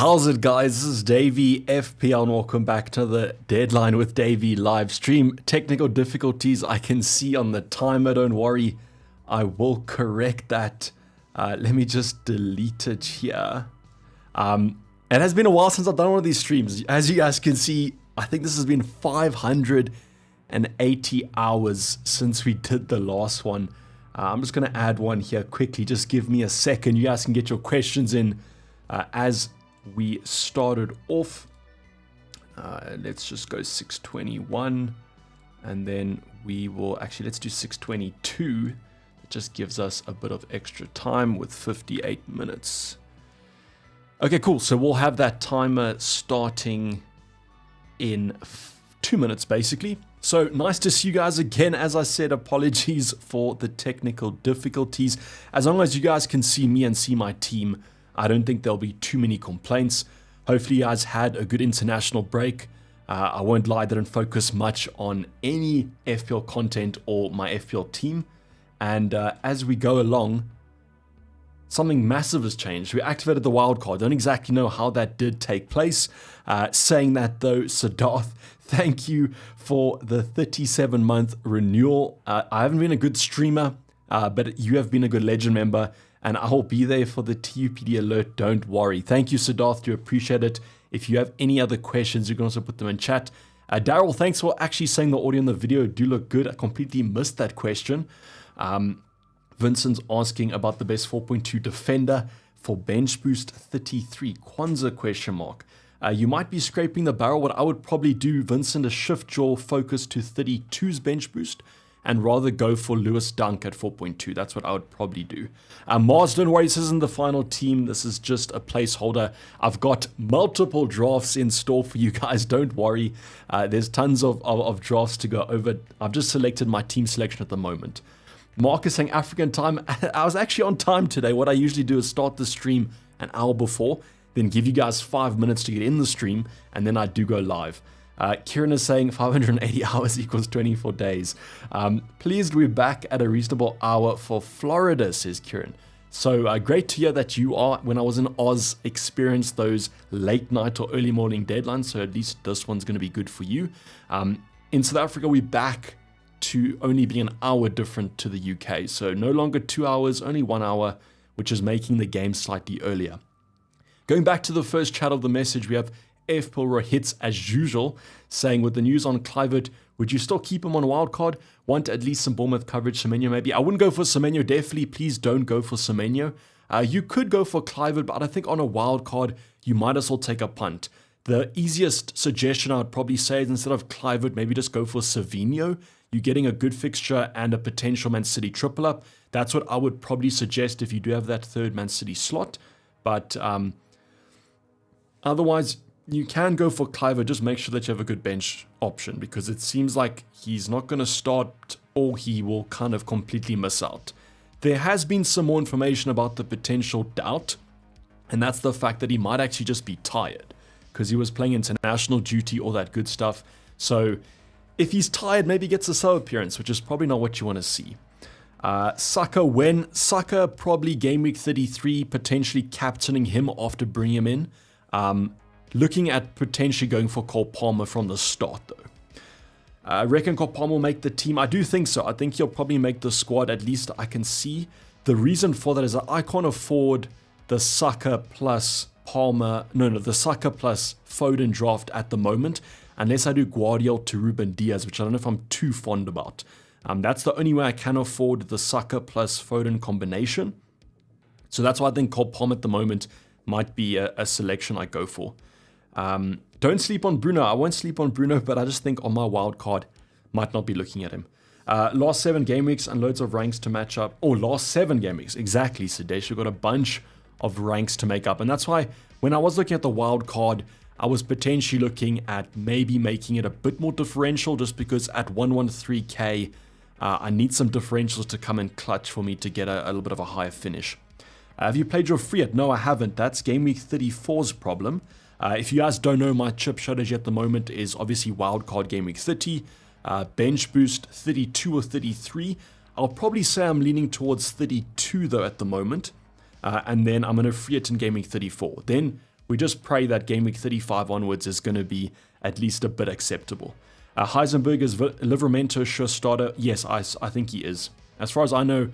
How's it, guys? This is Davey FPL and welcome back to the Deadline with Davey live stream. Technical difficulties I can see on the timer, don't worry. I will correct that. Let me just delete it here. It has been a while since I've done one of these streams. As you guys can see, I think this has been 580 hours since we did the last one. I'm just going to add one here quickly. Just give me a second. You guys can get your questions in as we started off. Let's just go 621 and then we will actually, let's do 622. It just gives us a bit of extra time with 58 minutes. Okay, cool. So we'll have that timer starting in 2 minutes basically. So nice to see you guys again. As I said, apologies for the technical difficulties. As long as you guys can see me and see my team, I don't think there'll be too many complaints. Hopefully you guys had a good international break. I won't lie, I didn't focus much on any FPL content or my FPL team. And as we go along, something massive has changed. We activated the wildcard. Don't exactly know how that did take place. Saying that though, Siddharth, thank you for the 37-month renewal. I haven't been a good streamer, but you have been a good legend member. And I'll be there for the TUPD alert, don't worry. Thank you, Siddharth, do appreciate it. If you have any other questions, you can also put them in chat. Daryl, thanks for actually saying the audio and the video do look good. I completely missed that question. Vincent's asking about the best 4.2 defender for bench boost 33. Kwanzaa question mark. You might be scraping the barrel. What I would probably do, Vincent, is shift your focus to 32's bench boost and rather go for Lewis Dunk at 4.2. That's what I would probably do. Mars, don't worry, this isn't the final team. This is just a placeholder. I've got multiple drafts in store for you guys. Don't worry. There's tons of drafts to go over. I've just selected my team selection at the moment. Mark is saying African time. I was actually on time today. What I usually do is start the stream an hour before, then give you guys 5 minutes to get in the stream, and then I do go live. Kieran is saying 580 hours equals 24 days. Pleased we're back at a reasonable hour for Florida, says Kieran. So great to hear that you are, when I was in Oz, experienced those late night or early morning deadlines. So at least this one's going to be good for you. In South Africa, we're back to only be an hour different to the UK. So no longer 2 hours, only 1 hour, which is making the game slightly earlier. Going back to the first chat of the message, we have FPL hits as usual, saying with the news on Kluivert, would you still keep him on wildcard? Want at least some Bournemouth coverage, Semenyo maybe? I wouldn't go for Semenyo, definitely. Please don't go for Semenyo. You could go for Kluivert, but I think on a wildcard, you might as well take a punt. The easiest suggestion I would probably say is instead of Kluivert, maybe just go for Savinho. You're getting a good fixture and a potential Man City triple up. That's what I would probably suggest if you do have that third Man City slot. But otherwise, you can go for Kluivert. Just make sure that you have a good bench option because it seems like he's not going to start or he will kind of completely miss out. There has been some more information about the potential doubt, and that's the fact that he might actually just be tired because he was playing international duty, all that good stuff. So if he's tired, maybe he gets a sub appearance, which is probably not what you want to see. Saka, when Saka probably game week 33, potentially captaining him after bringing him in. Looking at potentially going for Cole Palmer from the start though. I reckon Cole Palmer will make the team. I do think so. I think he'll probably make the squad, at least I can see. The reason for that is that I can't afford the Saka plus Palmer, the Saka plus Foden draft at the moment, unless I do Guardiola to Ruben Diaz, which I don't know if I'm too fond about. That's the only way I can afford the Saka plus Foden combination. So that's why I think Cole Palmer at the moment might be a selection I go for. Don't sleep on Bruno. I won't sleep on Bruno, but I just think on my wild card, might not be looking at him. Last 7 game weeks and loads of ranks to match up. Oh, last 7 game weeks. Exactly, Sudesh. We've got a bunch of ranks to make up. And that's why when I was looking at the wild card, I was potentially looking at maybe making it a bit more differential just because at 113k, I need some differentials to come in clutch for me to get a little bit of a higher finish. Have you played your free yet? No, I haven't. That's game week 34's problem. If you guys don't know, my chip strategy at the moment is obviously wildcard game week 30, bench boost 32 or 33. I'll probably say I'm leaning towards 32 though at the moment. And then I'm going to free it in game week 34. Then we just pray that game week 35 onwards is going to be at least a bit acceptable. Heisenberg is Livramento sure starter? Yes, I think he is. As far as I know,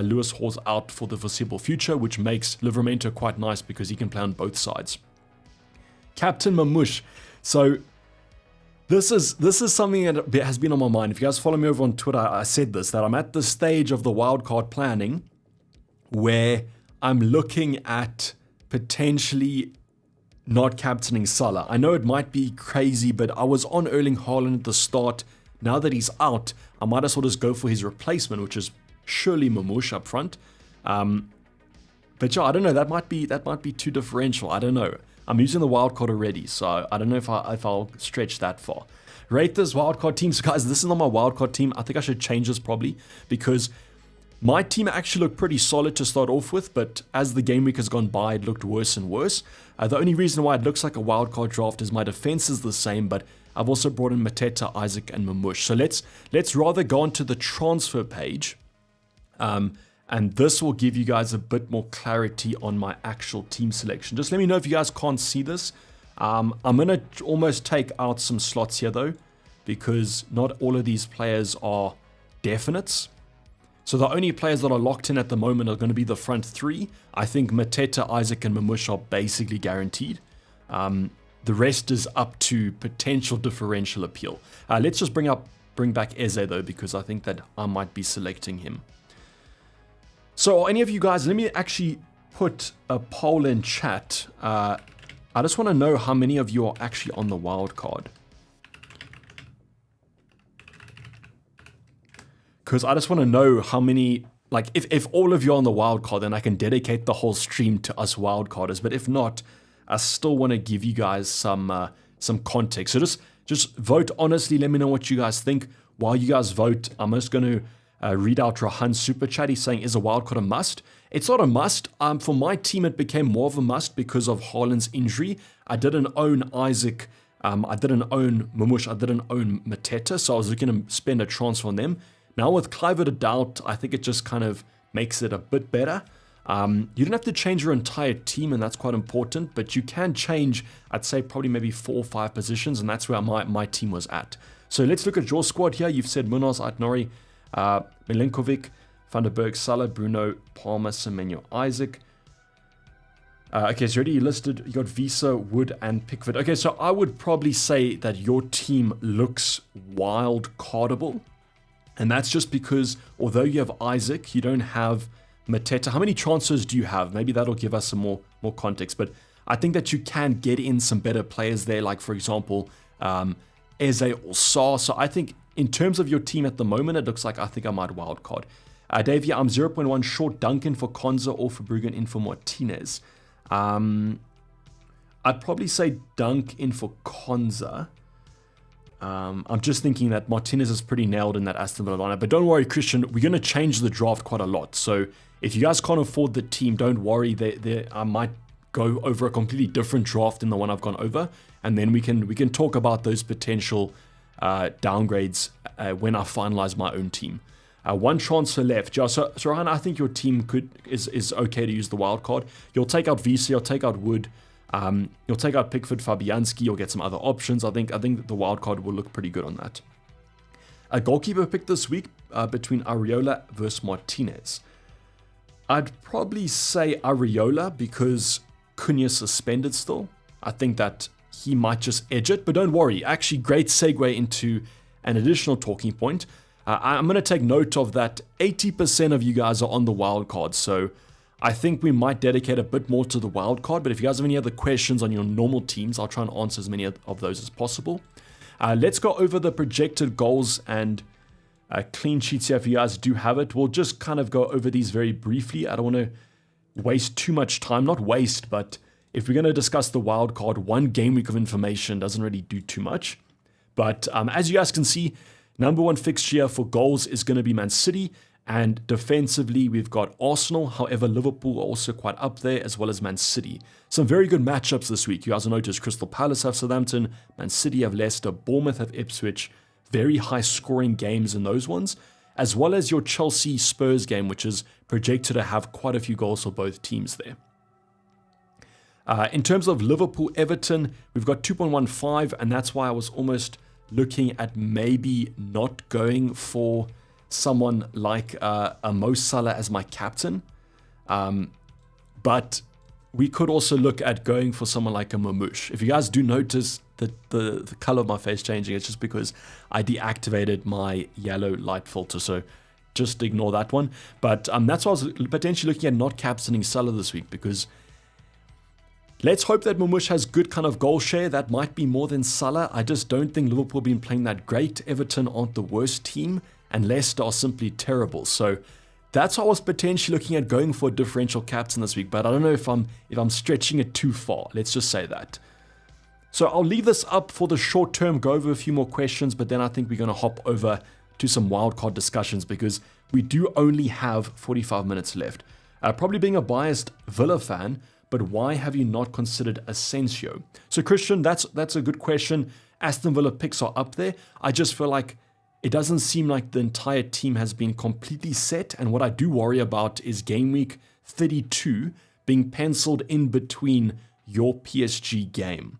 Lewis Hall's out for the foreseeable future, which makes Livramento quite nice because he can play on both sides. Captain Mamush. So this is something that has been on my mind. If you guys follow me over on Twitter, I said this, that I'm at the stage of the wildcard planning where I'm looking at potentially not captaining Salah. I know it might be crazy, but I was on Erling Haaland at the start. Now that he's out, I might as well just go for his replacement, which is surely Mamush up front. But yeah, I don't know. That might be too differential. I don't know. I'm using the wildcard already, so I don't know if I'll stretch that far. Rate this wildcard team. So guys, this is not my wildcard team. I think I should change this probably because my team actually looked pretty solid to start off with, but as the game week has gone by, it looked worse and worse. The only reason why it looks like a wildcard draft is my defense is the same, but I've also brought in Mateta, Isaac, and Mamush. So let's rather go onto the transfer page. And this will give you guys a bit more clarity on my actual team selection. Just let me know if you guys can't see this. I'm going to almost take out some slots here though, because not all of these players are definites. So the only players that are locked in at the moment are going to be the front three. I think Mateta, Isaac, and Mamush are basically guaranteed. The rest is up to potential differential appeal. Let's just bring back Eze though, because I think that I might be selecting him. So any of you guys, let me actually put a poll in chat. I just want to know how many of you are actually on the wild card. Because I just want to know how many, like if all of you are on the wild card, then I can dedicate the whole stream to us wild carders. But if not, I still want to give you guys some context. So just vote honestly. Let me know what you guys think. While you guys vote, I'm just going to read out Rahan's super chat. He's saying, is a wildcard a must? It's not a must. For my team, it became more of a must because of Haaland's injury. I didn't own Isaac. I didn't own Mamush. I didn't own Mateta. So I was looking to spend a transfer on them. Now with Kluivert out, I think it just kind of makes it a bit better. You don't have to change your entire team, and that's quite important. But you can change, I'd say, probably maybe 4 or 5 positions, and that's where my team was at. So let's look at your squad here. You've said Munoz, Aitnori, Milinkovic, Van der Berg, Salah, Bruno, Palmer, Semenyo, Isaac. Okay, so already listed, you got Visa, Wood, and Pickford. Okay, so I would probably say that your team looks wild cardable. And that's just because, although you have Isaac, you don't have Mateta. How many transfers do you have? Maybe that'll give us some more context. But I think that you can get in some better players there, like, for example, Eze or Saar. So I think in terms of your team at the moment, it looks like I think I might wildcard. Davia, I'm 0.1 short Duncan for Konza or for Bruggen in for Martinez. I'd probably say Dunk in for Konza. I'm just thinking that Martinez is pretty nailed in that Aston Villa lineup. But don't worry, Christian, we're going to change the draft quite a lot. So if you guys can't afford the team, don't worry. I might go over a completely different draft than the one I've gone over. And then we can talk about those potential downgrades when I finalize my own team. One transfer left. Yeah, so Ryan, I think your team is okay to use the wild card. You'll take out VC, you'll take out Wood, you'll take out Pickford, Fabianski, you'll get some other options. I think the wild card will look pretty good on that. A goalkeeper pick this week between Areola versus Martinez. I'd probably say Areola because Cunha's suspended still. I think that he might just edge it, but don't worry. Actually, great segue into an additional talking point. I'm going to take note of that 80% of you guys are on the wild card, so I think we might dedicate a bit more to the wild card, but if you guys have any other questions on your normal teams, I'll try and answer as many of those as possible. Let's go over the projected goals and clean sheets here if you guys do have it. We'll just kind of go over these very briefly. I don't want to waste too much time. Not waste, but if we're going to discuss the wild card, one game week of information doesn't really do too much. But as you guys can see, number one fixture for goals is going to be Man City. And defensively, we've got Arsenal. However, Liverpool are also quite up there, as well as Man City. Some very good matchups this week. You guys will notice Crystal Palace have Southampton, Man City have Leicester, Bournemouth have Ipswich. Very high scoring games in those ones, as well as your Chelsea-Spurs game, which is projected to have quite a few goals for both teams there. In terms of Liverpool-Everton, we've got 2.15, and that's why I was almost looking at maybe not going for someone like a Mo Salah as my captain. But we could also look at going for someone like a Mamouche. If you guys do notice the color of my face changing, it's just because I deactivated my yellow light filter, so just ignore that one. But that's why I was potentially looking at not captaining Salah this week, because let's hope that Mamouche has good kind of goal share. That might be more than Salah. I just don't think Liverpool have been playing that great. Everton aren't the worst team, and Leicester are simply terrible. So that's why I was potentially looking at going for a differential captain this week, but I don't know if I'm stretching it too far. Let's just say that. So I'll leave this up for the short term, go over a few more questions, but then I think we're going to hop over to some wildcard discussions because we do only have 45 minutes left. Probably being a biased Villa fan, but why have you not considered Asensio? So Christian, that's a good question. Aston Villa picks are up there. I just feel like it doesn't seem like the entire team has been completely set, and what I do worry about is game week 32 being penciled in between your PSG game.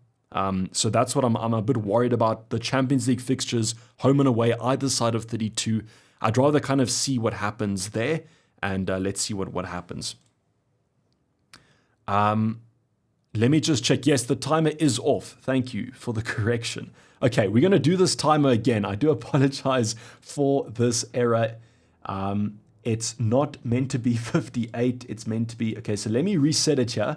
So that's what I'm a bit worried about. The Champions League fixtures, home and away, either side of 32. I'd rather kind of see what happens there, and let's see what happens. Let me just check. Yes, the timer is off. Thank you for the correction. Okay, we're going to do this timer again. I do apologize for this error. It's not meant to be 58. It's meant to be... Okay, so let me reset it here.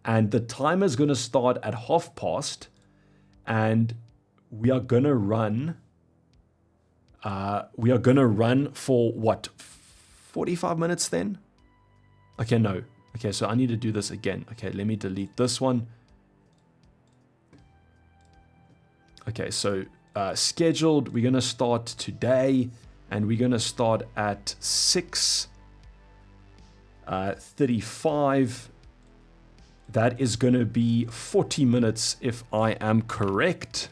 And the timer is going to start at past. And we are going to run... for what? 45 minutes then? Okay, no. Okay, so I need to do this again. Okay, let me delete this one. Okay, so scheduled, we're going to start today, and we're going to start at 6:35. That is going to be 40 minutes if I am correct.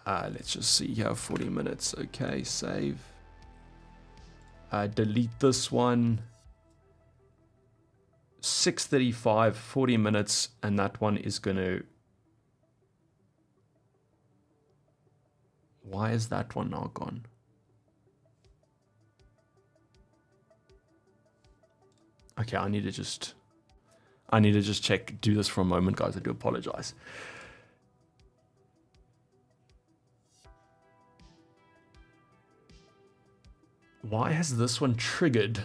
Let's just see here, 40 minutes. Okay, save. Delete this one. 6:35, 40 minutes, and that one is going to... Why is that one now gone? Okay, I need to just check, do this for a moment, guys. I do apologize. Why has this one triggered?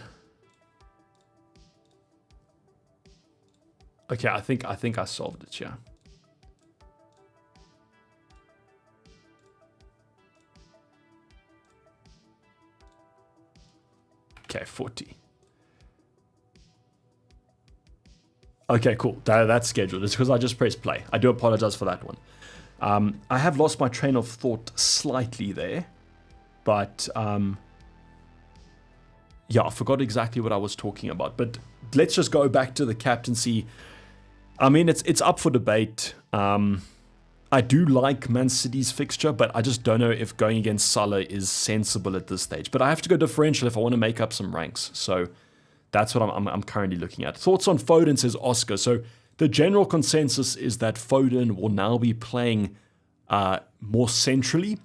Okay, I think I solved it, yeah. Okay, 40. Okay, cool. That's scheduled. It's because I just pressed play. I do apologize for that one. I have lost my train of thought slightly there, but yeah, I forgot exactly what I was talking about. But let's just go back to the captaincy. I mean, it's up for debate. I do like Man City's fixture, but I just don't know if going against Salah is sensible at this stage. But I have to go differential if I want to make up some ranks. So that's what I'm currently looking at. Thoughts on Foden, says Oscar. So the general consensus is that Foden will now be playing more centrally.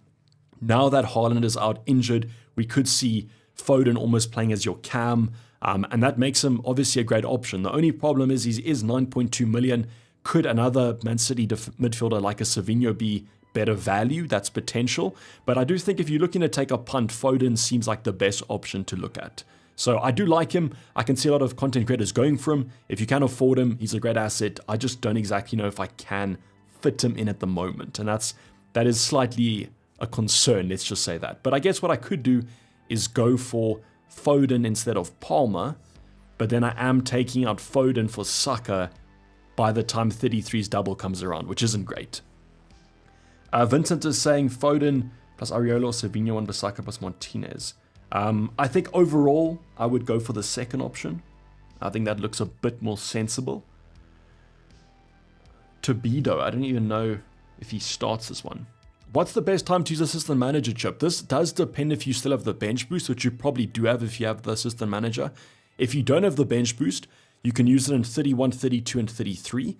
Now that Haaland is out injured, we could see Foden almost playing as your cam. And that makes him obviously a great option. The only problem is he is 9.2 million. Could another Man City midfielder like a Savinho be better value? That's potential. But I do think if you're looking to take a punt, Foden seems like the best option to look at. So I do like him. I can see a lot of content creators going for him. If you can afford him, he's a great asset. I just don't exactly know if I can fit him in at the moment. And that is slightly a concern, let's just say that. But I guess what I could do is go for Foden instead of Palmer. But then I am taking out Foden for Saka by the time 33's double comes around, which isn't great. Vincent is saying Foden plus Areola or Savinho on Saka plus Martinez. I think overall, I would go for the second option. I think that looks a bit more sensible. Tobido, I don't even know if he starts this one. What's the best time to use Assistant Manager, Chip? This does depend if you still have the bench boost, which you probably do have if you have the Assistant Manager. If you don't have the bench boost, you can use it in 31, 32, and 33.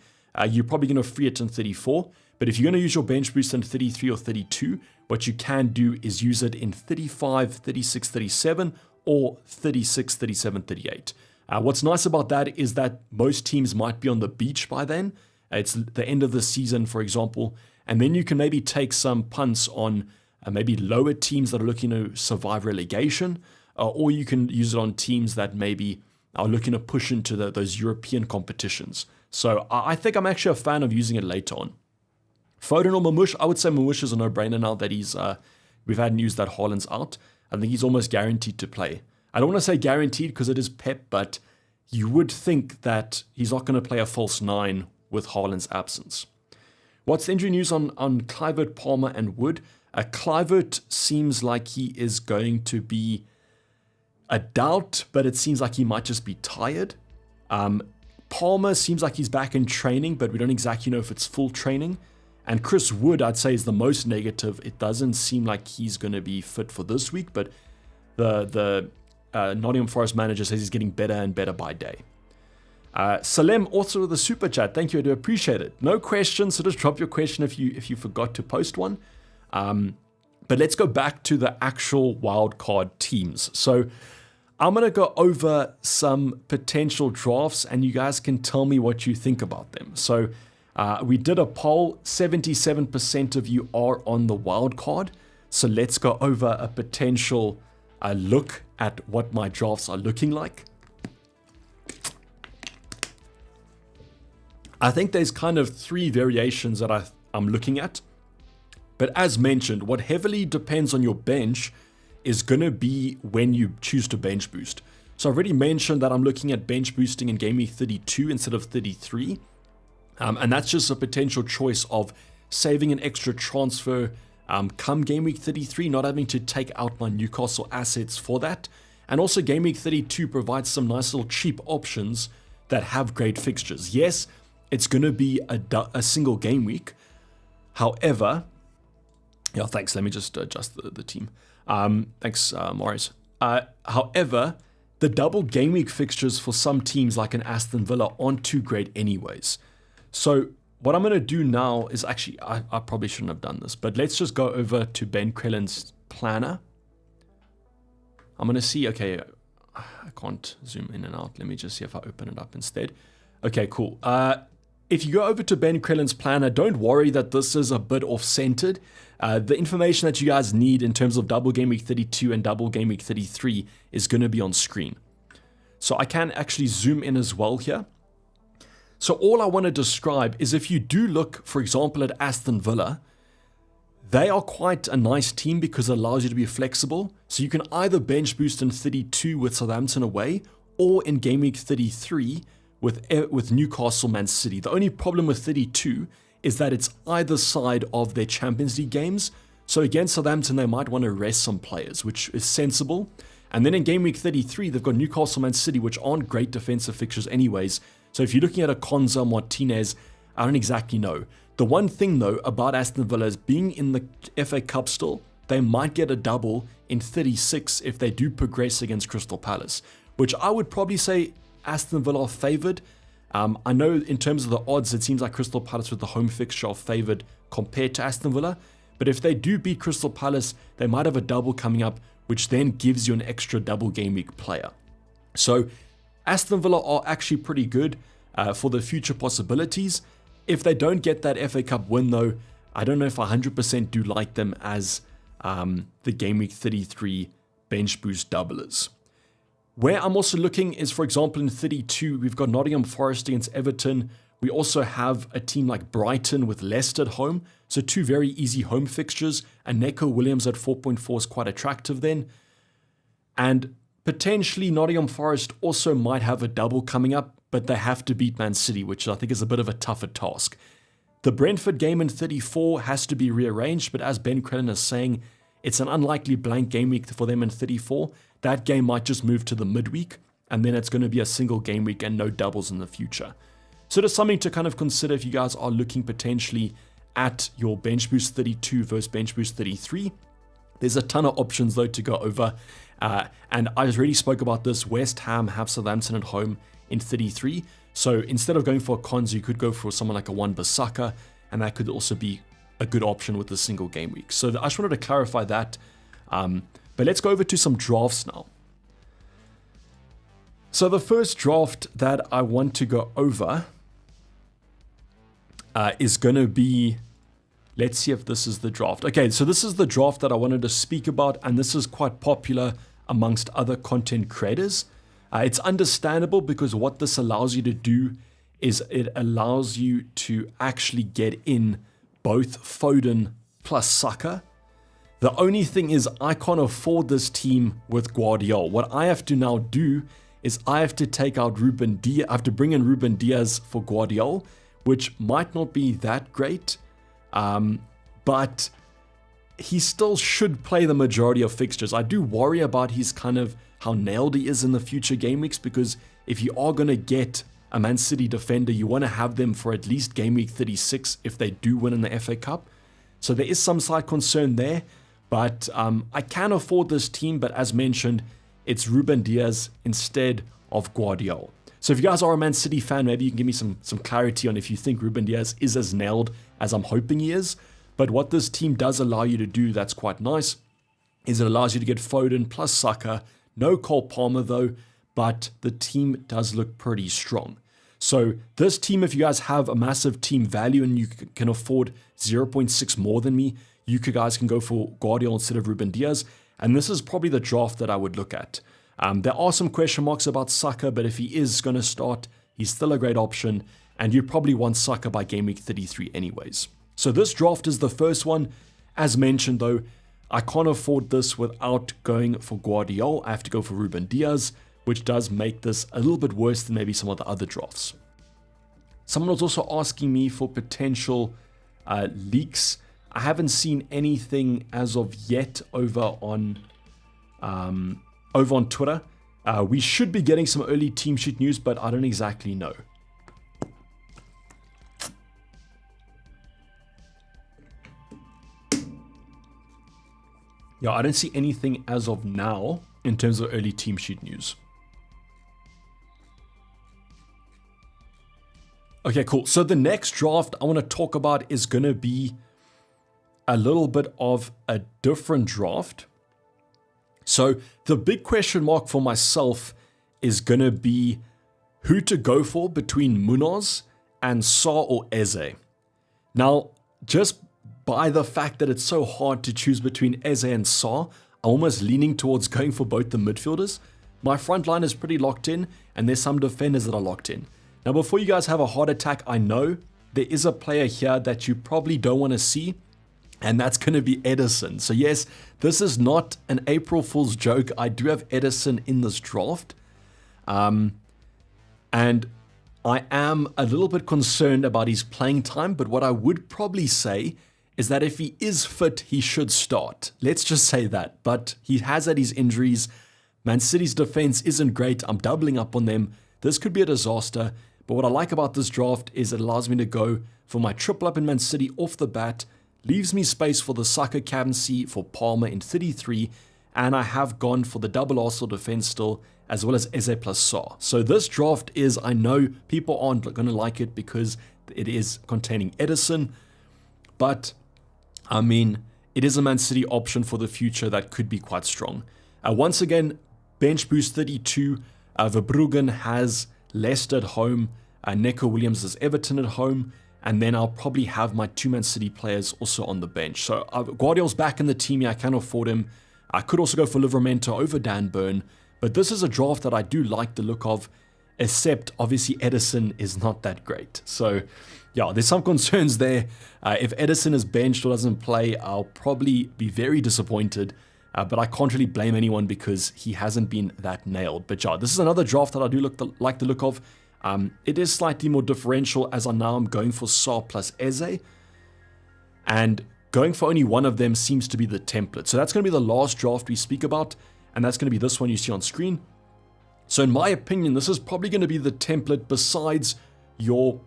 You're probably going to free it in 34. But if you're going to use your bench boost in 33 or 32, what you can do is use it in 35, 36, 37, or 36, 37, 38. What's nice about that is that most teams might be on the beach by then. It's the end of the season, for example. And then you can maybe take some punts on maybe lower teams that are looking to survive relegation. Or you can use it on teams that maybe are looking to push into those European competitions. So I think I'm actually a fan of using it later on. Foden or Mamush, I would say Mamush is a no-brainer now that we've had news that Haaland's out. I think he's almost guaranteed to play. I don't want to say guaranteed because it is Pep, but you would think that he's not going to play a false 9 with Haaland's absence. What's the injury news on Kluivert, Palmer, and Wood? Kluivert seems like he is going to be a doubt, but it seems like he might just be tired. Palmer seems like he's back in training, but we don't exactly know if it's full training. And Chris Wood, I'd say, is the most negative. It doesn't seem like he's going to be fit for this week, but the Nottingham Forest manager says he's getting better and better by day. Salem, also with a super chat. Thank you, I do appreciate it. No questions, so just drop your question if you forgot to post one. But let's go back to the actual wildcard teams. So I'm going to go over some potential drafts, and you guys can tell me what you think about them. So we did a poll. 77% of you are on the wildcard. So let's go over a potential look at what my drafts are looking like. I think there's kind of 3 variations that I'm looking at. But as mentioned, what heavily depends on your bench is going to be when you choose to bench boost. So I've already mentioned that I'm looking at bench boosting in game week 32 instead of 33. And that's just a potential choice of saving an extra transfer come game week 33, not having to take out my Newcastle assets for that. And also game week 32 provides some nice little cheap options that have great fixtures. Yes, it's going to be a single game week. However, yeah, thanks. Let me just adjust the team. Thanks, Morris. However, the double game week fixtures for some teams like an Aston Villa aren't too great anyways. So what I'm going to do now is actually, I probably shouldn't have done this, but let's just go over to Ben Crellin's planner. I'm going to see, okay, I can't zoom in and out. Let me just see if I open it up instead. Okay, cool. If you go over to Ben Crellin's planner, don't worry that this is a bit off-centered. The information that you guys need in terms of double game week 32 and double game week 33 is going to be on screen. So I can actually zoom in as well here. So all I want to describe is if you do look, for example, at Aston Villa, they are quite a nice team because it allows you to be flexible. So you can either bench boost in 32 with Southampton away or in game week 33 with Newcastle, Man City. The only problem with 32 is that it's either side of their Champions League games. So against Southampton, they might want to rest some players, which is sensible. And then in game week 33, they've got Newcastle, Man City, which aren't great defensive fixtures anyways. So if you're looking at a Konza, Martinez, I don't exactly know. The one thing though about Aston Villa is being in the FA Cup still, they might get a double in 36 if they do progress against Crystal Palace, which I would probably say Aston Villa are favoured. I know in terms of the odds, it seems like Crystal Palace with the home fixture are favoured compared to Aston Villa. But if they do beat Crystal Palace, they might have a double coming up, which then gives you an extra double game week player. So Aston Villa are actually pretty good for the future possibilities. If they don't get that FA Cup win though, I don't know if I 100% do like them as the game week 33 bench boost doublers. Where I'm also looking is, for example, in 32, we've got Nottingham Forest against Everton. We also have a team like Brighton with Leicester at home. So 2 very easy home fixtures. And Neco Williams at 4.4 is quite attractive then. And potentially Nottingham Forest also might have a double coming up, but they have to beat Man City, which I think is a bit of a tougher task. The Brentford game in 34 has to be rearranged, but as Ben Crellin is saying, it's an unlikely blank game week for them in 34. That game might just move to the midweek, and then it's going to be a single game week and no doubles in the future. So there's something to kind of consider if you guys are looking potentially at your bench boost 32 versus bench boost 33. There's a ton of options though to go over. And I already spoke about this. West Ham have Southampton at home in 33. So instead of going for a Konza, you could go for someone like a Wan-Bissaka, and that could also be a good option with a single game week. So I just wanted to clarify that. But let's go over to some drafts now. So the first draft that I want to go over is going to be, let's see if this is the draft. Okay, so this is the draft that I wanted to speak about, and this is quite popular amongst other content creators. It's understandable because what this allows you to do is it allows you to actually get in both Foden plus Saka. The only thing is I can't afford this team with Guardiola. What I have to now do is I have to take out Ruben Diaz. I have to bring in Ruben Diaz for Guardiola, which might not be that great, but he still should play the majority of fixtures. I do worry about his kind of how nailed he is in the future game weeks, because if you are going to get a Man City defender, you want to have them for at least game week 36 if they do win in the FA Cup. So there is some slight concern there, but I can afford this team, but as mentioned, it's Ruben Diaz instead of Guardiola. So if you guys are a Man City fan, maybe you can give me some clarity on if you think Ruben Diaz is as nailed as I'm hoping he is. But what this team does allow you to do that's quite nice is it allows you to get Foden plus Saka, no Cole Palmer though, but the team does look pretty strong. So this team, if you guys have a massive team value and you can afford 0.6 more than me, you guys can go for Guardiola instead of Ruben Diaz. And this is probably the draft that I would look at. There are some question marks about Saka, but if he is going to start, he's still a great option, and you'd probably want Saka by game week 33 anyways. So this draft is the first one. As mentioned though, I can't afford this without going for Guardiola. I have to go for Ruben Diaz, which does make this a little bit worse than maybe some of the other drafts. Someone was also asking me for potential leaks. I haven't seen anything as of yet over on Twitter. We should be getting some early team sheet news, but I don't exactly know. Yeah, I don't see anything as of now in terms of early team sheet news. Okay, cool. So the next draft I want to talk about is going to be a little bit of a different draft. So the big question mark for myself is going to be who to go for between Munoz and Sa or Eze. Now, just by the fact that it's so hard to choose between Eze and Sa, I'm almost leaning towards going for both the midfielders. My front line is pretty locked in, and there's some defenders that are locked in. Now, before you guys have a heart attack, I know there is a player here that you probably don't want to see, and that's going to be Edison. So yes, this is not an April Fool's joke. I do have Edison in this draft. And I am a little bit concerned about his playing time, but what I would probably say is that if he is fit, he should start. Let's just say that. But he has had his injuries. Man City's defense isn't great. I'm doubling up on them. This could be a disaster. But what I like about this draft is it allows me to go for my triple up in Man City off the bat, leaves me space for the Saka captaincy for Palmer in 33, and I have gone for the double Arsenal defense still, as well as Eze plus Sa. So this draft is, I know people aren't going to like it because it is containing Edison, but I mean, it is a Man City option for the future that could be quite strong. Once again, bench boost 32, Verbruggen has Leicester at home, Neco Williams has Everton at home, and then I'll probably have my two Man City players also on the bench. So Guardiola's back in the team here. I can afford him. I could also go for Livramento over Dan Burn, but this is a draft that I do like the look of, except obviously Edison is not that great. So yeah, there's some concerns there. If Edison is benched or doesn't play, I'll probably be very disappointed, but I can't really blame anyone because he hasn't been that nailed. But yeah, this is another draft that I do like the look of. It is slightly more differential as I now am going for Sa plus Eze, and going for only one of them seems to be the template. So that's going to be the last draft we speak about, and that's going to be this one you see on screen. So in my opinion, this is probably going to be the template besides your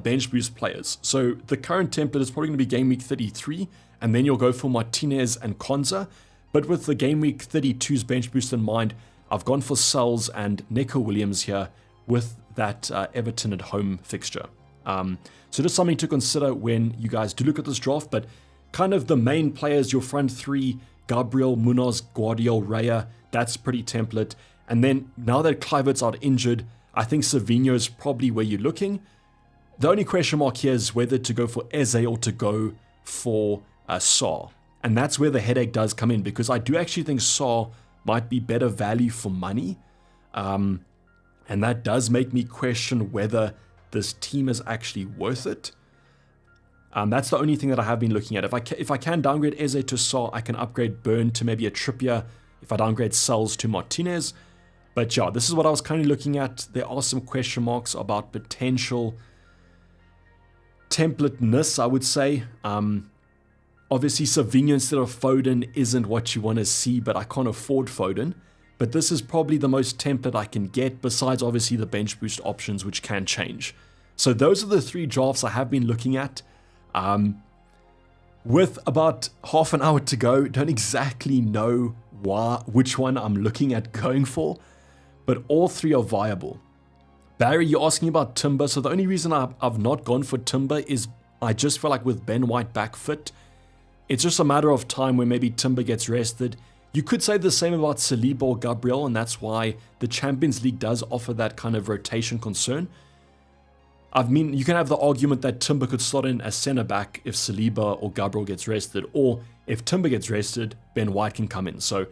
bench boost players. So the current template is probably going to be game week 33, and then you'll go for Martinez and Konza. But with the game week 32's bench boost in mind, I've gone for Sells and Neco Williams here with that Everton at home fixture. So just something to consider when you guys do look at this draft, but kind of the main players, your front three, Gabriel, Munoz, Guardiola, Raya, that's pretty template. And then now that Kluivert's out injured, I think Savinho is probably where you're looking. The only question mark here is whether to go for Eze or to go for Saar. And that's where the headache does come in, because I do actually think Saar might be better value for money. And that does make me question whether this team is actually worth it. That's the only thing that I have been looking at. If I can downgrade Eze to Saar, I can upgrade Burn to maybe a Trippier. If I downgrade Sells to Martinez. But yeah, this is what I was kind of looking at. There are some question marks about potential templateness, I would say. Obviously, Savinho instead of Foden isn't what you want to see, but I can't afford Foden. But this is probably the most template I can get, besides obviously the bench boost options, which can change. So those are the three drafts I have been looking at. With about half an hour to go, don't exactly know which one I'm looking at going for, but all three are viable. Barry, you're asking about Timber. So the only reason I've not gone for Timber is I just feel like with Ben White back fit, it's just a matter of time where maybe Timber gets rested. You could say the same about Saliba or Gabriel, and that's why the Champions League does offer that kind of rotation concern. I mean, you can have the argument that Timber could slot in as centre-back if Saliba or Gabriel gets rested, or if Timber gets rested, Ben White can come in. So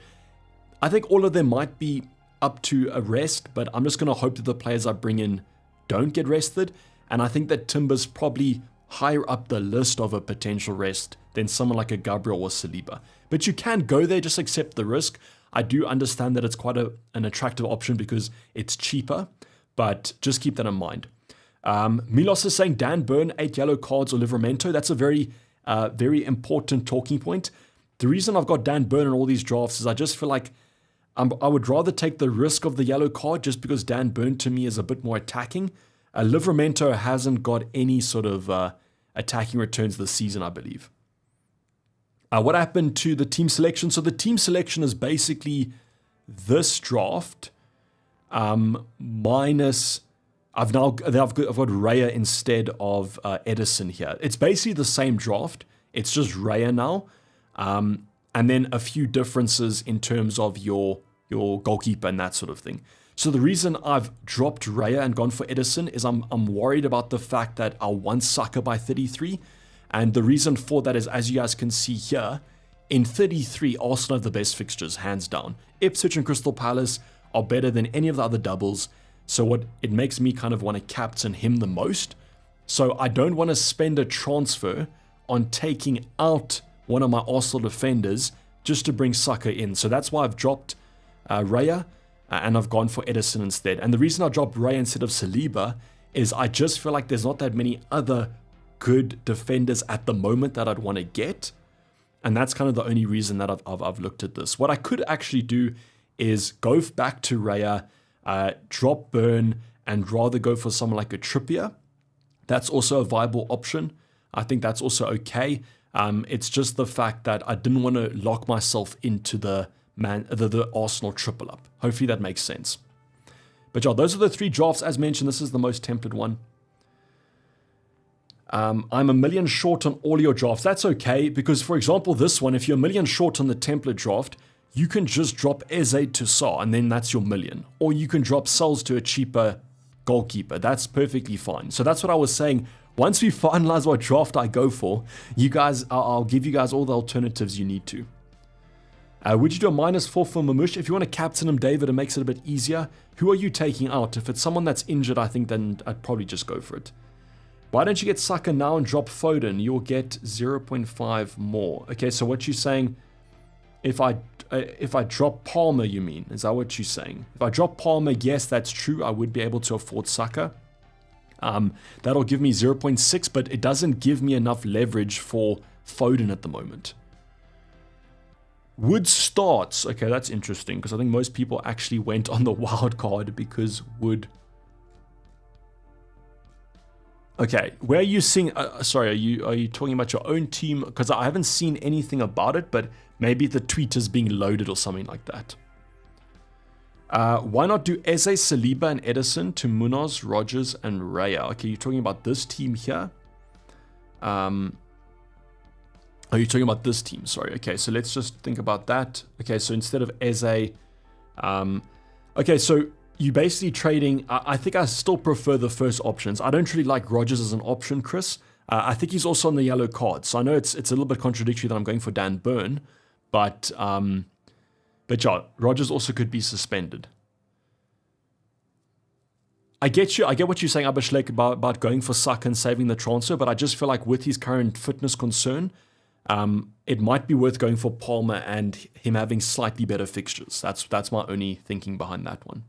I think all of them might be up to a rest, but I'm just going to hope that the players I bring in don't get rested, and I think that Timber's probably higher up the list of a potential rest than someone like a Gabriel or Saliba. But you can go there, just accept the risk. I do understand that it's quite an attractive option because it's cheaper, but just keep that in mind. Milos is saying Dan Burn, 8 yellow cards or Livramento. That's a very important talking point. The reason I've got Dan Burn in all these drafts is I just feel like I would rather take the risk of the yellow card just because Dan Burn to me is a bit more attacking. Livramento hasn't got any sort of attacking returns this season, I believe. What happened to the team selection? So the team selection is basically this draft minus... I've got Raya instead of Edison here. It's basically the same draft. It's just Raya now. And then a few differences in terms of your goalkeeper and that sort of thing. So the reason I've dropped Raya and gone for Edison is I'm worried about the fact that I'll want Saka by 33. And the reason for that is, as you guys can see here, in 33, Arsenal have the best fixtures, hands down. Ipswich and Crystal Palace are better than any of the other doubles. So it makes me kind of want to captain him the most. So I don't want to spend a transfer on taking out one of my Arsenal defenders just to bring Saka in. So that's why I've dropped Raya and I've gone for Edison instead. And the reason I dropped Raya instead of Saliba is I just feel like there's not that many other good defenders at the moment that I'd want to get. And that's kind of the only reason that I've looked at this. What I could actually do is go back to Raya, drop Burn, and rather go for someone like a Trippier. That's also a viable option. I think that's also okay. It's just the fact that I didn't want to lock myself into the Arsenal triple up. Hopefully that makes sense. But yeah, those are the three drafts. As mentioned, this is the most template one. I'm $1 million short on all your drafts. That's okay, because for example, this one, if you're $1 million short on the template draft, you can just drop Eze to Saar, and then that's your $1 million. Or you can drop Sells to a cheaper goalkeeper. That's perfectly fine. So that's what I was saying. Once we finalize what draft I go for, you guys, I'll give you guys all the alternatives you need to. Would you do a -4 for Mamush? If you want to captain him, David, it makes it a bit easier. Who are you taking out? If it's someone that's injured, I think then I'd probably just go for it. Why don't you get Saka now and drop Foden? You'll get 0.5 more. Okay, so what you're saying, if I drop Palmer, you mean? Is that what you're saying? If I drop Palmer, yes, that's true. I would be able to afford Saka. That'll give me 0.6, but it doesn't give me enough leverage for Foden at the moment. Wood starts. Okay, that's interesting, because I think most people actually went on the wild card because Wood... Okay, where are you seeing? Sorry, are you talking about your own team? Because I haven't seen anything about it, but maybe the tweet is being loaded or something like that. Why not do Eze, Saliba, and Edison to Munoz, Rogers, and Raya? Okay, you're talking about this team here. Are you talking about this team? Sorry. Okay, so let's just think about that. Okay, so instead of Eze, okay, so you basically trading. I think I still prefer the first options. I don't really like Rogers as an option, Chris. I think he's also on the yellow card, so I know it's a little bit contradictory that I'm going for Dan Burn, but yeah, Rogers also could be suspended. I get you. I get what you're saying, Abashlek, about going for Saka and saving the transfer, but I just feel like with his current fitness concern, it might be worth going for Palmer and him having slightly better fixtures. That's my only thinking behind that one.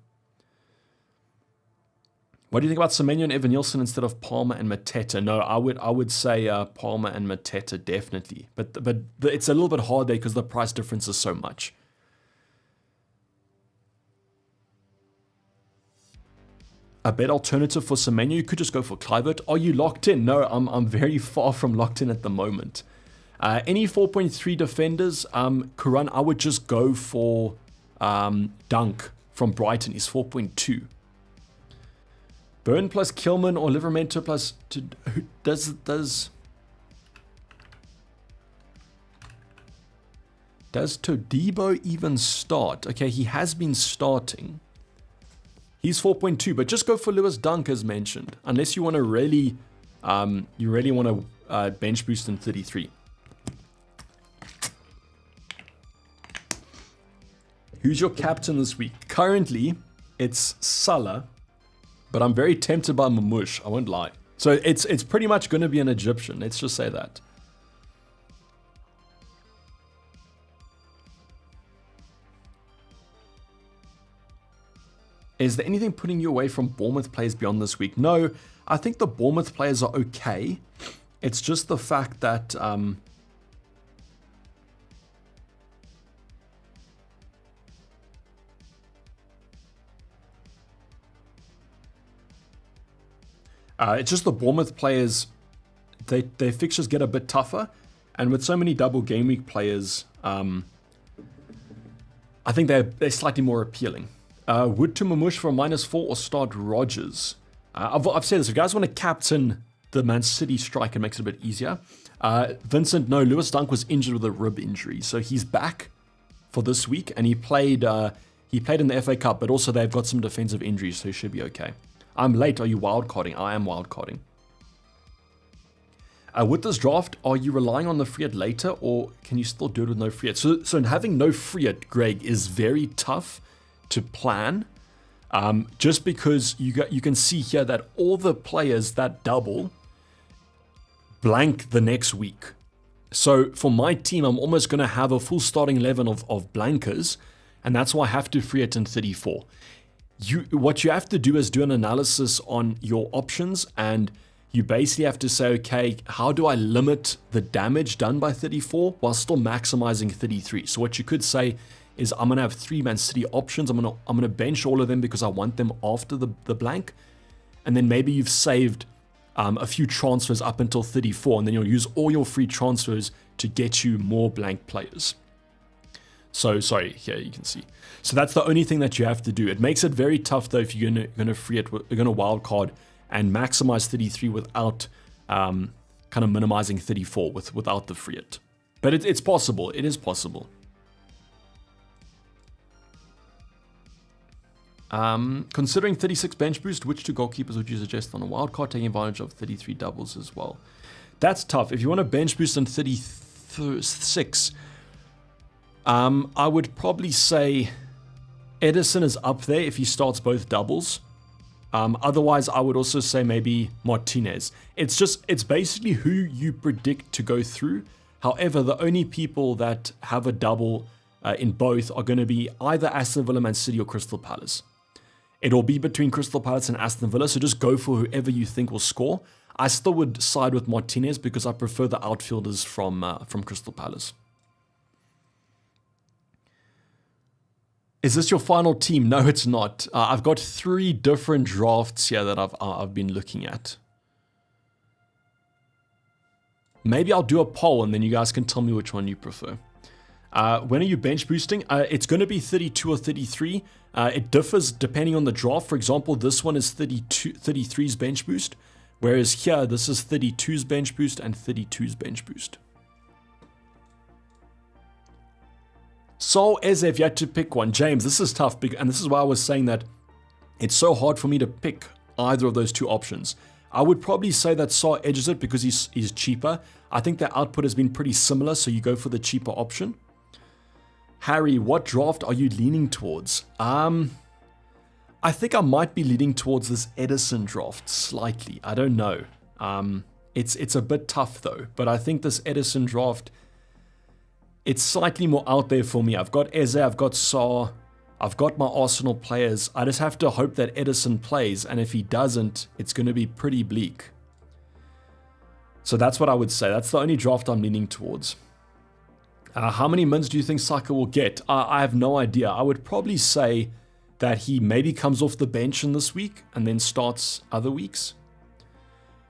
What do you think about Semenyo and Evan Nielsen instead of Palmer and Mateta? No, I would say Palmer and Mateta definitely, but it's a little bit hard there because the price difference is so much. A better alternative for Semenyo, you could just go for Kluivert. Are you locked in? No, I'm very far from locked in at the moment. Any 4.3 defenders, Kuran, I would just go for Dunk from Brighton. He's 4.2. Burn plus Kilman or Livermento plus... Does Todibo even start? Okay, he has been starting. He's 4.2, but just go for Lewis Dunk as mentioned, unless you want to really, bench boost in 33. Who's your captain this week? Currently, it's Salah, but I'm very tempted by Mamush, I won't lie. So it's pretty much going to be an Egyptian, let's just say that. Is there anything putting you away from Bournemouth players beyond this week? No, I think the Bournemouth players are okay. It's just the fact that... it's just the Bournemouth players, their fixtures get a bit tougher. And with so many double game week players, I think they're slightly more appealing. Wood to Mamush for a -4 or start Rogers? I've said this. If you guys want to captain the Man City strike, it makes it a bit easier. Vincent, no, Lewis Dunk was injured with a rib injury. So he's back for this week. And he played in the FA Cup, but also they've got some defensive injuries, so he should be okay. I'm late. Are you wildcarding? I am wildcarding. With this draft, are you relying on the free hit later, or can you still do it with no free hit? So having no free hit, Greg, is very tough to plan, just because you can see here that all the players that double blank the next week. So for my team, I'm almost going to have a full starting 11 of blankers, and that's why I have to free it in 34. What you have to do is do an analysis on your options, and you basically have to say, okay, how do I limit the damage done by 34 while still maximizing 33? So what you could say is I'm going to have 3 Man City options. I'm going to bench all of them because I want them after the blank. And then maybe you've saved a few transfers up until 34, and then you'll use all your free transfers to get you more blank players. So, sorry, here you can see. So that's the only thing that you have to do. It makes it very tough, though, if you're going to free it, you're going to wildcard and maximize 33 without kind of minimizing 34 without the free it. But it's possible. It is possible. Considering 36 bench boost, which 2 goalkeepers would you suggest on a wildcard, taking advantage of 33 doubles as well? That's tough. If you want to bench boost on 36, I would probably say Edison is up there if he starts both doubles. Otherwise, I would also say maybe Martinez. It's basically who you predict to go through. However, the only people that have a double in both are going to be either Aston Villa, Man City, or Crystal Palace. It'll be between Crystal Palace and Aston Villa, so just go for whoever you think will score. I still would side with Martinez because I prefer the outfielders from Crystal Palace. Is this your final team? No, it's not. I've got 3 different drafts here that I've been looking at. Maybe I'll do a poll and then you guys can tell me which one you prefer. When are you bench boosting? It's going to be 32 or 33. It differs depending on the draft. For example, this one is 33's bench boost, whereas here, this is 32's bench boost and 32's bench boost. So, Eze, if you had to pick one, James, this is tough, and this is why I was saying that it's so hard for me to pick either of those two options. I would probably say that Saw edges it because he's cheaper. I think the output has been pretty similar, so you go for the cheaper option. Harry, what draft are you leaning towards? I think I might be leaning towards this Edison draft slightly. I don't know. It's a bit tough though, but I think this Edison draft, it's slightly more out there for me. I've got Eze, I've got Saw, I've got my Arsenal players. I just have to hope that Edison plays, and if he doesn't, it's going to be pretty bleak. So that's what I would say. That's the only draft I'm leaning towards. How many mins do you think Saka will get? I have no idea. I would probably say that he maybe comes off the bench in this week and then starts other weeks.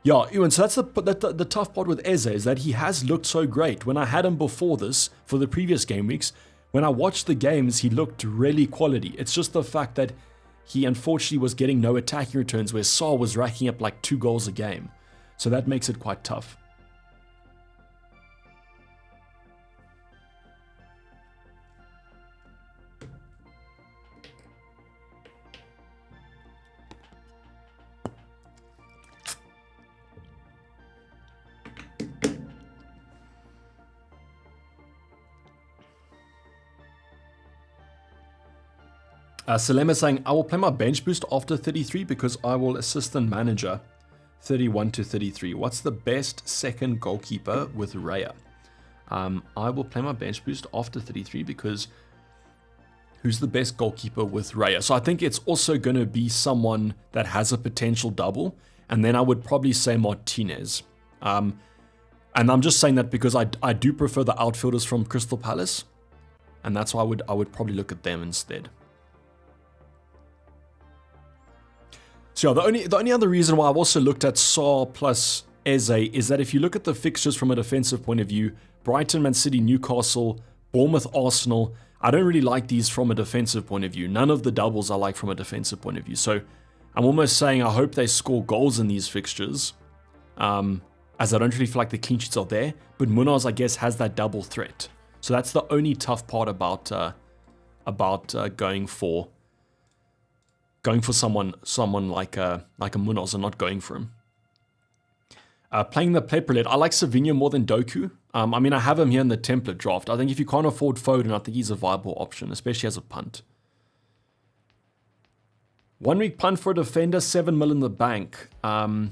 Yeah, Ewan, so that's the tough part with Eze, is that he has looked so great. When I had him before this, for the previous game weeks, when I watched the games, he looked really quality. It's just the fact that he unfortunately was getting no attacking returns, where Saul was racking up like 2 goals a game. So that makes it quite tough. Salem is saying, I will play my bench boost after 33 because I will assistant manager 31 to 33. What's the best second goalkeeper with Raya? I will play my bench boost after 33 because who's the best goalkeeper with Raya? So I think it's also going to be someone that has a potential double. And then I would probably say Martinez. And I'm just saying that because I do prefer the outfielders from Crystal Palace. And that's why I would probably look at them instead. So yeah, the only other reason why I've also looked at Saar plus Eze is that if you look at the fixtures from a defensive point of view, Brighton, Man City, Newcastle, Bournemouth, Arsenal, I don't really like these from a defensive point of view. None of the doubles I like from a defensive point of view. So I'm almost saying I hope they score goals in these fixtures, as I don't really feel like the clean sheets are there. But Munoz, I guess, has that double threat. So that's the only tough part about going for someone like a Munoz and not going for him. Playing the Pep Roulette, I like Savinho more than Doku. I mean, I have him here in the template draft. I think if you can't afford Foden, I think he's a viable option, especially as a punt. 1 week punt for a defender, 7 mil in the bank. So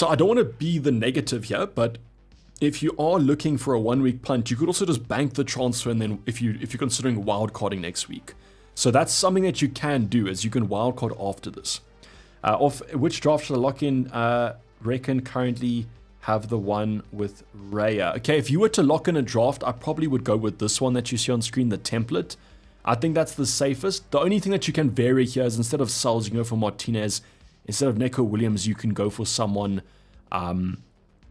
I don't want to be the negative here, but if you are looking for a 1 week punt, you could also just bank the transfer, and then if you're considering wildcarding next week. So that's something that you can do, is you can wildcard after this. Off which draft should I lock in? Reckon currently have the one with Raya. Okay, if you were to lock in a draft, I probably would go with this one that you see on screen, the template. I think that's the safest. The only thing that you can vary here is instead of Sales, you can go for Martinez. Instead of Neco Williams, you can go for someone. You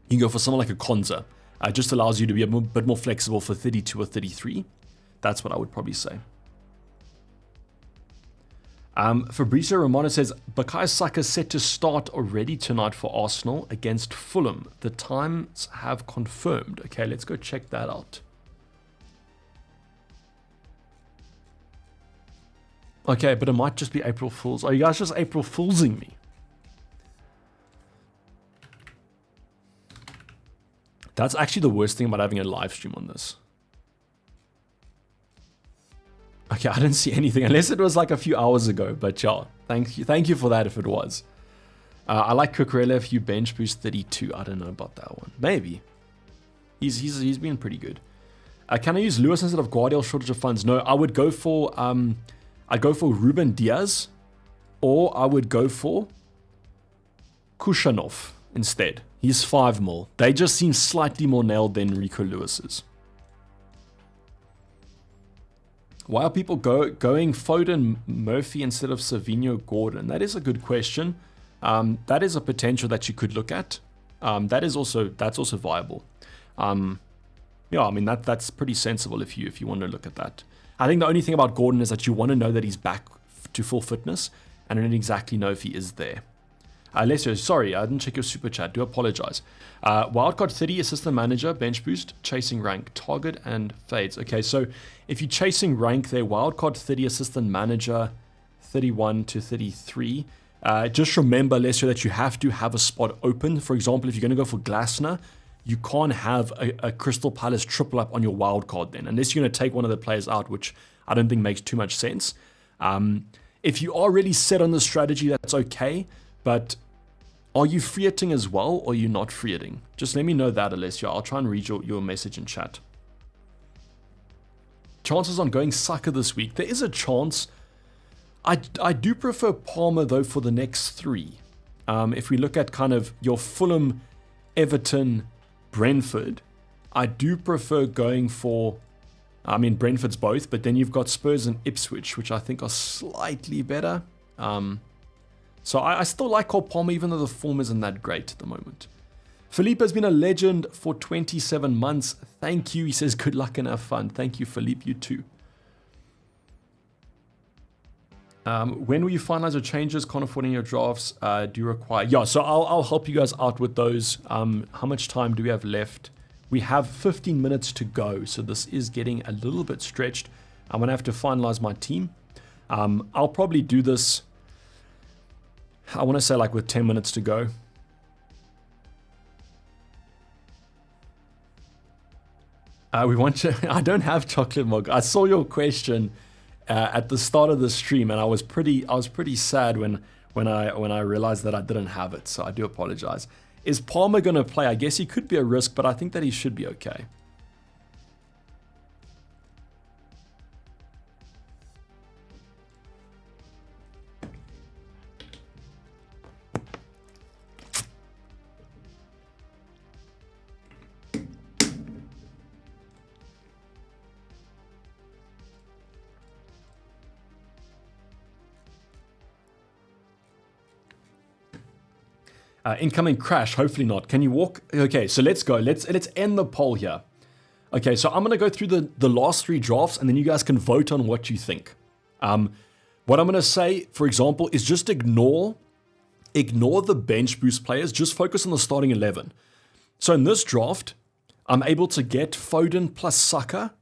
can go for someone like a Konza. It just allows you to be a bit more flexible for 32 or 33. That's what I would probably say. Fabrizio Romano says, Bukayo Saka set to start already tonight for Arsenal against Fulham. The times have confirmed. Okay, let's go check that out. Okay, but it might just be April Fools. Are you guys just April Foolsing me? That's actually the worst thing about having a live stream on this. Okay, I didn't see anything, unless it was like a few hours ago, but yeah, thank you for that if it was. I like Cucurella if you bench boost 32. I don't know about that one. Maybe. He's been pretty good. Can I use Lewis instead of Guardiola? Shortage of funds? No, I would go for I'd go for Ruben Diaz, or I would go for Kushanov instead. He's 5 mil. They just seem slightly more nailed than Rico Lewis's. Why are people going Foden Murphy instead of Savinho Gordon? That is a good question. That is a potential that you could look at. that's also viable. Yeah, I mean that's pretty sensible if you want to look at that. I think the only thing about Gordon is that you want to know that he's back to full fitness, and I don't exactly know if he is there. Alessio, sorry, I didn't check your super chat. Do apologize. Wildcard 30, assistant manager, bench boost, chasing rank, target, and fades. Okay, so if you're chasing rank there, Wildcard 30, assistant manager, 31 to 33. Just remember, Alessio, that you have to have a spot open. For example, if you're going to go for Glasner, you can't have a Crystal Palace triple up on your wildcard then, unless you're going to take one of the players out, which I don't think makes too much sense. If you are really set on the strategy, that's okay, but are you free hitting as well, or are you not free hitting? Just let me know that, Alessio. I'll try and read your message in chat. Chances on going sucker this week. There is a chance. I do prefer Palmer, though, for the next three. If we look at kind of your Fulham, Everton, Brentford, I do prefer going for, I mean, Brentford's both, but then you've got Spurs and Ipswich, which I think are slightly better. So I still like Cole Palmer, even though the form isn't that great at the moment. Philippe has been a legend for 27 months. Thank you. He says, good luck and have fun. Thank you, Philippe. You too. When will you finalize your changes? Can't afford any of your drafts. Do you require? Yeah, so I'll help you guys out with those. How much time do we have left? We have 15 minutes to go, so this is getting a little bit stretched. I'm going to have to finalize my team. I'll probably do this, I want to say like with 10 minutes to go. We want to, I don't have chocolate mug. I saw your question at the start of the stream, and I was pretty sad when I realized that I didn't have it. So I do apologize. Is Palmer going to play? I guess he could be a risk, but I think that he should be okay. Incoming crash, hopefully not. Can you walk? Okay, so let's go. Let's end the poll here. Okay, so I'm going to go through the last three drafts, and then you guys can vote on what you think. What I'm going to say, for example, is just ignore the bench boost players. Just focus on the starting 11. So in this draft, I'm able to get Foden plus Saka.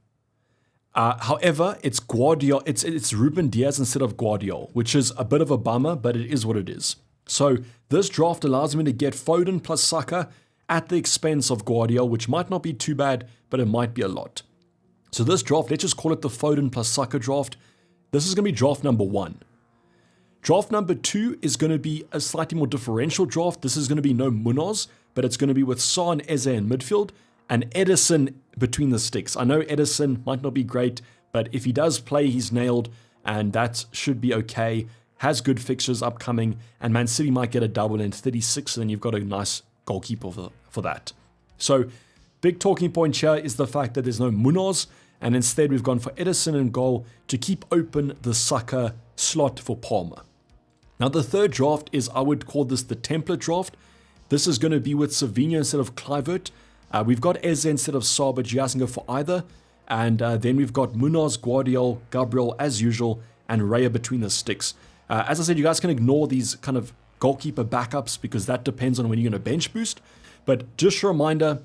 However, it's Guardiola. It's Ruben Diaz instead of Guardiola, which is a bit of a bummer, but it is what it is. So this draft allows me to get Foden plus Saka at the expense of Guardiola, which might not be too bad, but it might be a lot. So this draft, let's just call it the Foden plus Saka draft. This is going to be draft number 1. Draft number 2 is going to be a slightly more differential draft. This is going to be no Munoz, but it's going to be with Sa and Eze in midfield and Edison between the sticks. I know Edison might not be great, but if he does play, he's nailed, and that should be okay. Has good fixtures upcoming, and Man City might get a double in 36, and then you've got a nice goalkeeper for that. So, big talking point here is the fact that there's no Munoz, and instead we've gone for Edison in goal to keep open the Saka slot for Palmer. Now, the third draft is, I would call this the template draft. This is going to be with Savinho instead of Kluivert. We've got Eze instead of Sa, but you guys can go for either. And then we've got Munoz, Guardiola, Gabriel as usual, and Raya between the sticks. As I said, you guys can ignore these kind of goalkeeper backups because that depends on when you're going to bench boost. But just a reminder,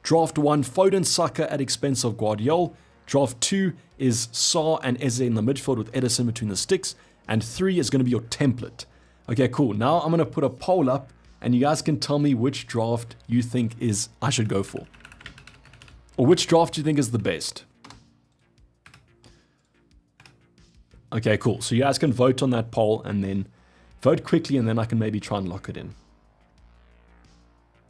draft 1, Foden, Saka at expense of Guardiola. Draft 2 is Sa and Eze in the midfield with Edison between the sticks. And 3 is going to be your template. Okay, cool. Now I'm going to put a poll up, and you guys can tell me which draft you think I should go for. Or which draft you think is the best. Okay, cool. So you guys can vote on that poll and then vote quickly, and then I can maybe try and lock it in.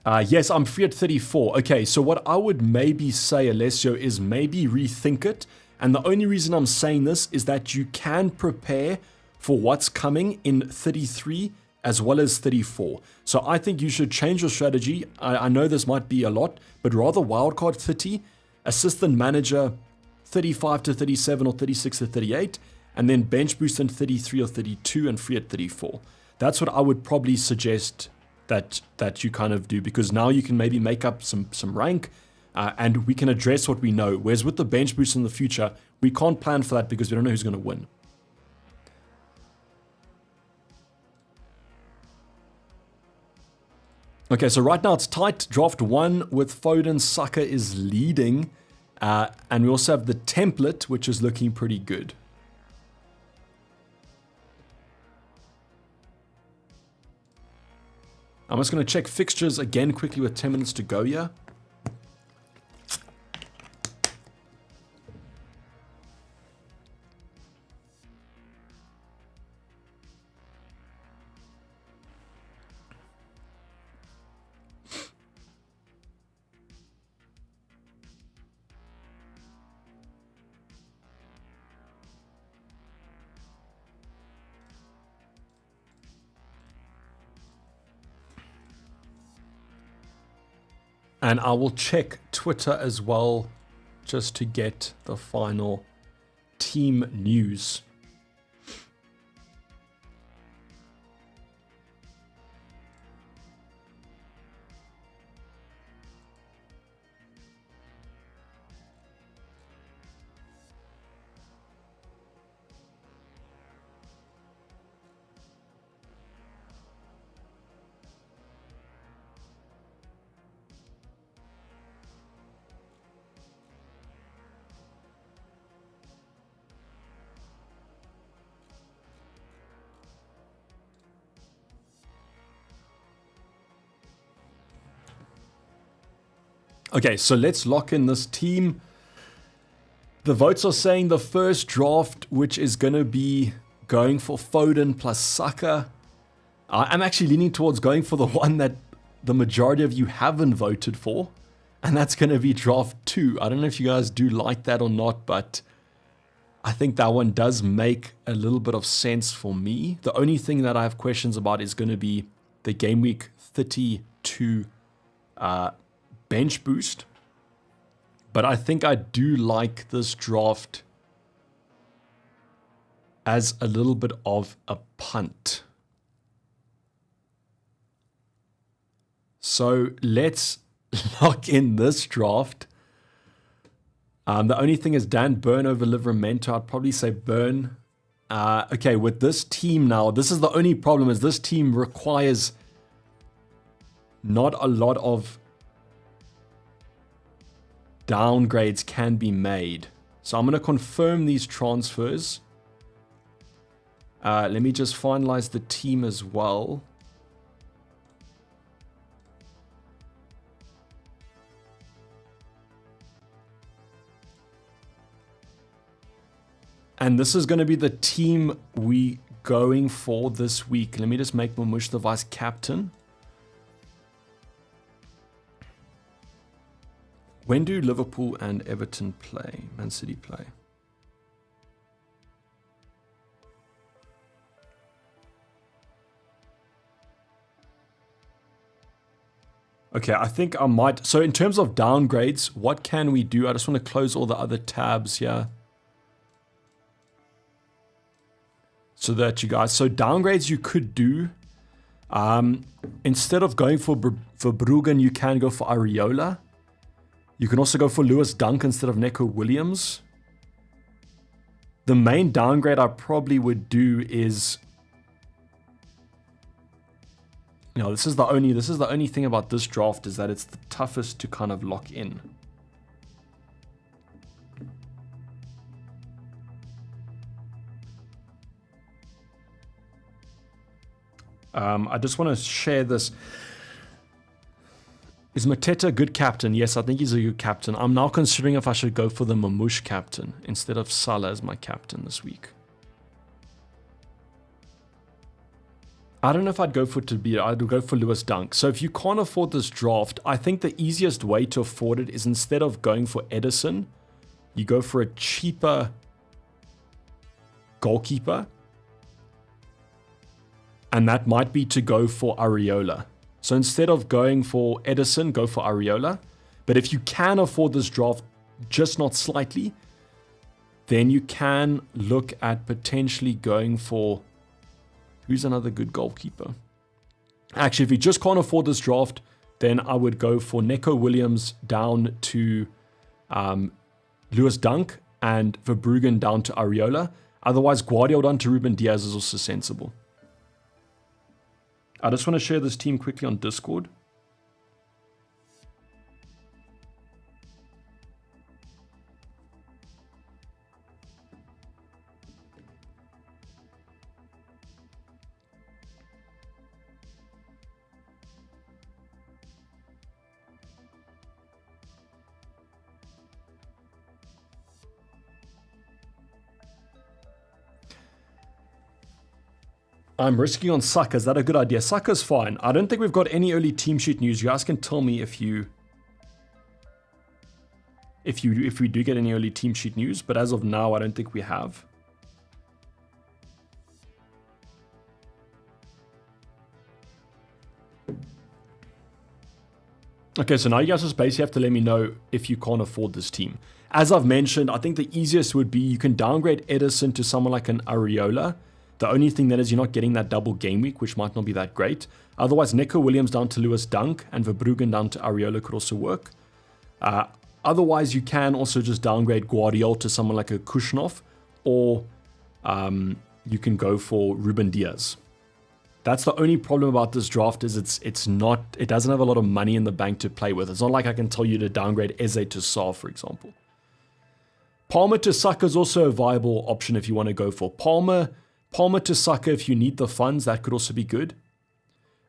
Yes, I'm free at 34. Okay, so what I would maybe say, Alessio, is maybe rethink it. And the only reason I'm saying this is that you can prepare for what's coming in 33 as well as 34. So I think you should change your strategy. I know this might be a lot, but rather wildcard 30, assistant manager 35 to 37 or 36 to 38, and then bench boost in 33 or 32 and free at 34. That's what I would probably suggest that you kind of do, because now you can maybe make up some rank, and we can address what we know. Whereas with the bench boost in the future, we can't plan for that because we don't know who's going to win. Okay, so right now it's tight. Draft 1 with Foden. Saka is leading. And we also have the template, which is looking pretty good. I'm just going to check fixtures again quickly with 10 minutes to go here. And I will check Twitter as well, just to get the final team news. Okay, so let's lock in this team. The votes are saying the first draft, which is going to be going for Foden plus Saka. I'm actually leaning towards going for the one that the majority of you haven't voted for, and that's going to be draft 2. I don't know if you guys do like that or not, but I think that one does make a little bit of sense for me. The only thing that I have questions about is going to be the game week 32 bench boost, but I think I do like this draft as a little bit of a punt. So let's lock in this draft. The only thing is Dan, Burn over Livramento. I'd probably say Burn. Okay, with this team now, this is the only problem, is this team requires not a lot of downgrades can be made. So I'm going to confirm these transfers. Let me just finalize the team as well. And this is going to be the team we going for this week. Let me just make Mamush the vice captain. When do Liverpool and Everton play? Man City play. Okay, I think I might. So in terms of downgrades, what can we do? I just want to close all the other tabs here, so that you guys, so downgrades you could do, instead of going for Bruggen, you can go for Areola. You can also go for Lewis Dunk instead of Neco Williams. The main downgrade I probably would do is, you know, this is the only thing about this draft, is that it's the toughest to kind of lock in. I just want to share this. Is Mateta a good captain? Yes, I think he's a good captain. I'm now considering if I should go for the Mamush captain instead of Salah as my captain this week. I don't know if I'd go for Tabir. I'd go for Lewis Dunk. So if you can't afford this draft, I think the easiest way to afford it is, instead of going for Edison, you go for a cheaper goalkeeper. And that might be to go for Areola. So instead of going for Edison, go for Areola. But if you can afford this draft, just not slightly, then you can look at potentially going for, who's another good goalkeeper? Actually, if you just can't afford this draft, then I would go for Neco Williams down to Lewis Dunk and Verbruggen down to Areola. Otherwise, Guardiola down to Ruben Diaz is also sensible. I just want to share this team quickly on Discord. I'm risking on Saka. Is that a good idea? Saka's fine. I don't think we've got any early team sheet news. You guys can tell me if we do get any early team sheet news, but as of now, I don't think we have. Okay, so now you guys just basically have to let me know if you can't afford this team. As I've mentioned, I think the easiest would be you can downgrade Edison to someone like an Areola. The only thing then is you're not getting that double game week, which might not be that great. Otherwise, Neco Williams down to Lewis Dunk and Verbruggen down to Areola could also work. Otherwise, you can also just downgrade Guardiola to someone like a Kushnov, or you can go for Ruben Diaz. That's the only problem about this draft is it doesn't have a lot of money in the bank to play with. It's not like I can tell you to downgrade Eze to Saar, for example. Palmer to Saka is also a viable option if you want to go for Palmer to Saka if you need the funds. That could also be good.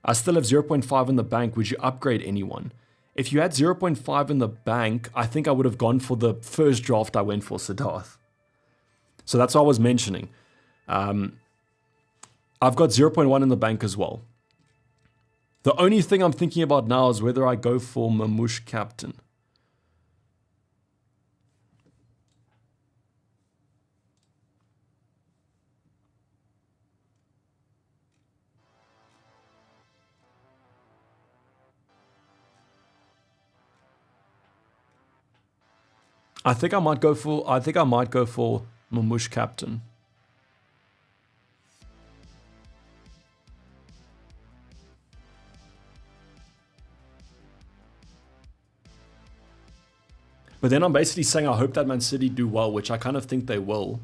I still have 0.5 in the bank. Would you upgrade anyone? If you had 0.5 in the bank, I think I would have gone for the first draft I went for, Siddharth. So that's what I was mentioning. I've got 0.1 in the bank as well. The only thing I'm thinking about now is whether I go for Mamouche captain. I think I might go for Mamouche captain. But then I'm basically saying I hope that Man City do well, which I kind of think they will.